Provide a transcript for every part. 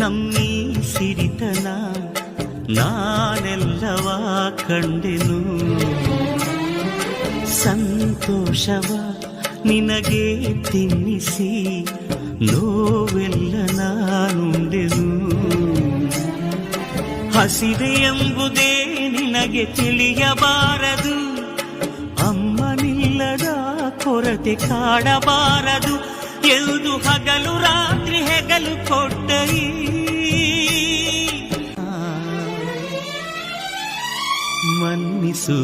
ನಮ್ಮೀ ಸಿರಿತನ ನಾನೆಲ್ಲವ ಕಂಡೆನು. ಸಂತೋಷವ ನಿನಗೆ ತಿನ್ನಿಸಿ ನೋವೆಲ್ಲ ನಾನುಂಡೆನು. ಹಸಿವೆ ಎಂಬುದೇ ನಿನಗೆ ತಿಳಿಯಬಾರದು, ಅಮ್ಮನಿಲ್ಲದ ಕೊರತೆ ಕಾಡಬಾರದು ಎಂದು ಹಗಲು ರಾತ್ರಿ ಹೆಗಲು ಕೊಟ್ಟೈ. ಮನ್ನಿಸು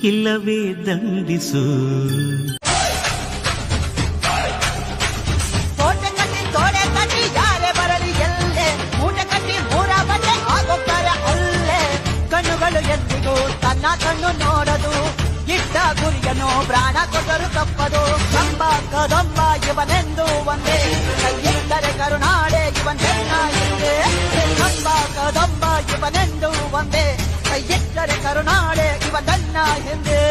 ಇಲ್ಲವೇ ದಂಡಿಸು. ಎಂದಿಗೂ ತನ್ನ ಕಣ್ಣು ನೋಡದು, ಇಟ್ಟ ಗುರಿಯನ್ನು ಪ್ರಾಣ ಕೊಟ್ಟರು ತಪ್ಪದು. ಕಂಬ ಕದಂಬ ಇವನೆಂದು ಒಂದೇ, ಕೈಯಿಟ್ಟರೆ ಕರುನಾಡೆ ಇವನೆನ್ನ ಹಿಂದೆ. ಕಂಬ ಕದಂಬ ಇವನೆಂದು ಒಂದೇ, ಕೈಯಿಟ್ಟರೆ ಕರುನಾಡೆ ಇವನೆನ್ನ ಹಿಂದೆ.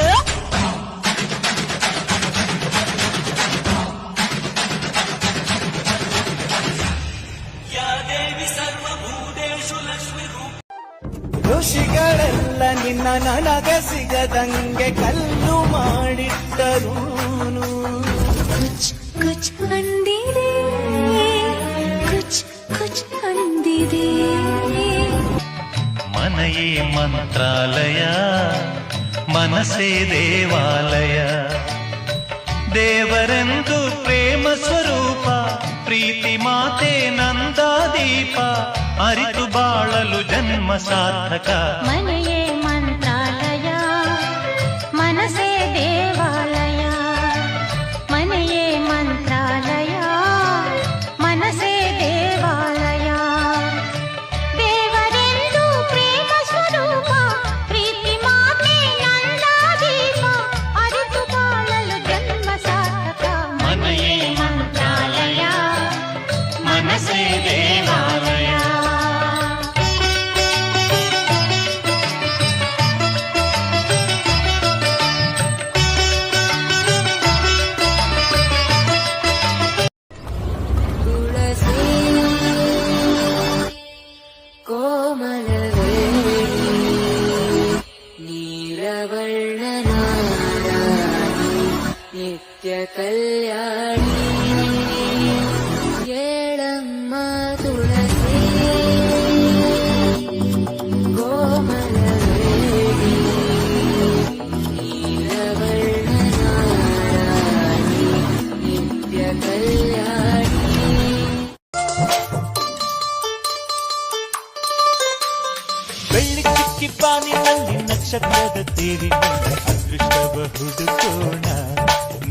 ಋಷಿಗಳೆಲ್ಲ ನಿನ್ನ ನನಗೆ ಸಿಗದಂಗೆ ಕಲ್ಲು ಮಾಡಿಟ್ಟರೂನು. ಕುಚ್ ಕುಚ್ ಅಂದಿದೆ, ಕುಚ್ ಕುಚ್ ಅಂದಿದೆ. ಮನೆಯೇ ಮಂತ್ರಾಲಯ, ಮನಸ್ಸೇ ದೇವಾಲಯ. ದೇವರೆಂದು ಪ್ರೇಮ ಸ್ವರೂಪ, ಪ್ರೀತಿ ಮಾತೆ ನಂದಾದೀಪ. ಅರಿತು ಬಾಳಲು ಜನ್ಮ ಸಾರ್ಥಕ. ಮನೆಯೇ ಮಂತ್ರಾಲಯ, ಮನಸ್ಸೇ ದೇವಾಲಯ. ಮನೆಯೇ ಮಂತ್ರಾಲಯ, ಮನಸ್ಸೇ ದೇವಾಲಯ. ದೇವರೆಂದು ಪ್ರೇಮ ಸ್ವರೂಪ, ಪ್ರೀತಿ ಮಾತೆ ನಂದಾದೀಪ. ಅರಿತು ಬಾಳಲು ಜನ್ಮ ಸಾರ್ಥಕ. ಮನೆಯೇ ಮಂತ್ರಾಲಯ, ಮನಸ್ಸೇ ದೇವಾಲಯ. ನಿತ್ಯ ಕಲ್ಯಾಣಿ ಏಳಮ್ಮ ತುಳಸಿ ಕೋಮಲವೇಣಿ ನೀಲವರ್ಣನಾರಾಣಿ ನಿತ್ಯ ಕಲ್ಯಾಣಿ. ಬೆಳ್ಳಿ ಚಿಕ್ಕಿ ಪಾನಿನಲ್ಲಿ ನಕ್ಷತ್ರದ ತೇರಿನಲ್ಲಿ ಅದೃಷ್ಟವ ಹುಡುಕೋಣ,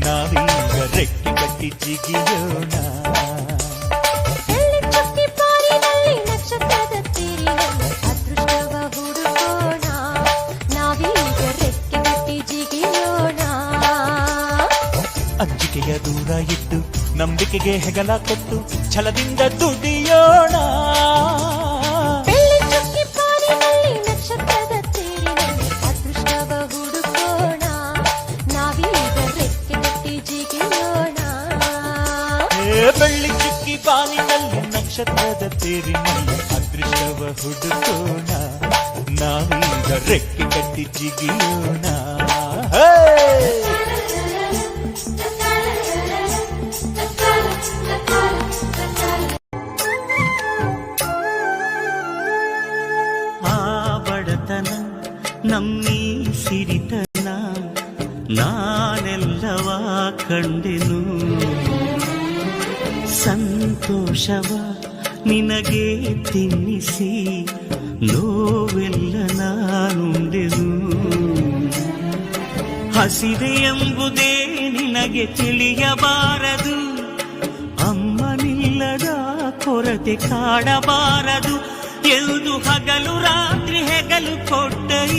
ನಾವೀಗ ರೆಕ್ಕೆ ಕಟ್ಟಿ ಜಿಗಿಯೋಣ. ಬೆಳ್ಳಿ ಚುಕ್ಕಿ ಪಾರಿನಲ್ಲಿ ನಕ್ಷತ್ರದ ತೀರಿನಲ್ಲಿ ಅದೃಷ್ಟವ ಹುಡುಕೋಣ, ನಾವೀಗ ರೆಕ್ಕೆ ಕಟ್ಟಿ ಜಿಗಿಯೋಣ. ಅಂಜಿಕೆಯ ದೂರ ಇಟ್ಟು ನಂಬಿಕೆಗೆ ಹೆಗಲ ಕೊಟ್ಟು ಛಲದಿಂದ ದುಡಿಯೋಣ. ಬೆಳ್ಳಿ ಚುಕ್ಕಿ ಪಾರಿನಲ್ಲಿ ನಕ್ಷತ್ರದ ತೀರಿನಲ್ಲಿ ಅದೃಷ್ಟವ ಹುಡುಕೋಣ, ನಾವೀಗ ರೆಕ್ಕೆ ಕಟ್ಟಿ ಜಿಗಿಯೋಣ. ಬೆಳ್ಳಿ ಚಿಕ್ಕಿ ಬಾನಿನಲ್ಲಿ ನಕ್ಷತ್ರದ ತೇರಿನಲ್ಲಿ ಅದೃಷ್ಟವ ಹುಡುಕೋಣ, ನಾವೀಗ ರೆಕ್ಕೆ ಕಟ್ಟಿ ಜಿಗಿಯೋಣ. ಆ ಬಡತನ ನಮ್ಮೀ ಸಿರಿತನ ನಾನೆಲ್ಲವ ಕಂಡೆನು. ಸಂತೋಷವ ನಿನಗೆ ತಿನ್ನಿಸಿ ನೋವೆಲ್ಲ ನಾನುಂಡೆನು. ಹಸಿವೆ ಎಂಬುದೇ ನಿನಗೆ ತಿಳಿಯಬಾರದು, ಅಮ್ಮನಿಲ್ಲದ ಕೊರತೆ ಕಾಡಬಾರದು ಎಂದು ಹಗಲು ರಾತ್ರಿ ಹೆಗಲು ಕೊಟ್ಟೈ.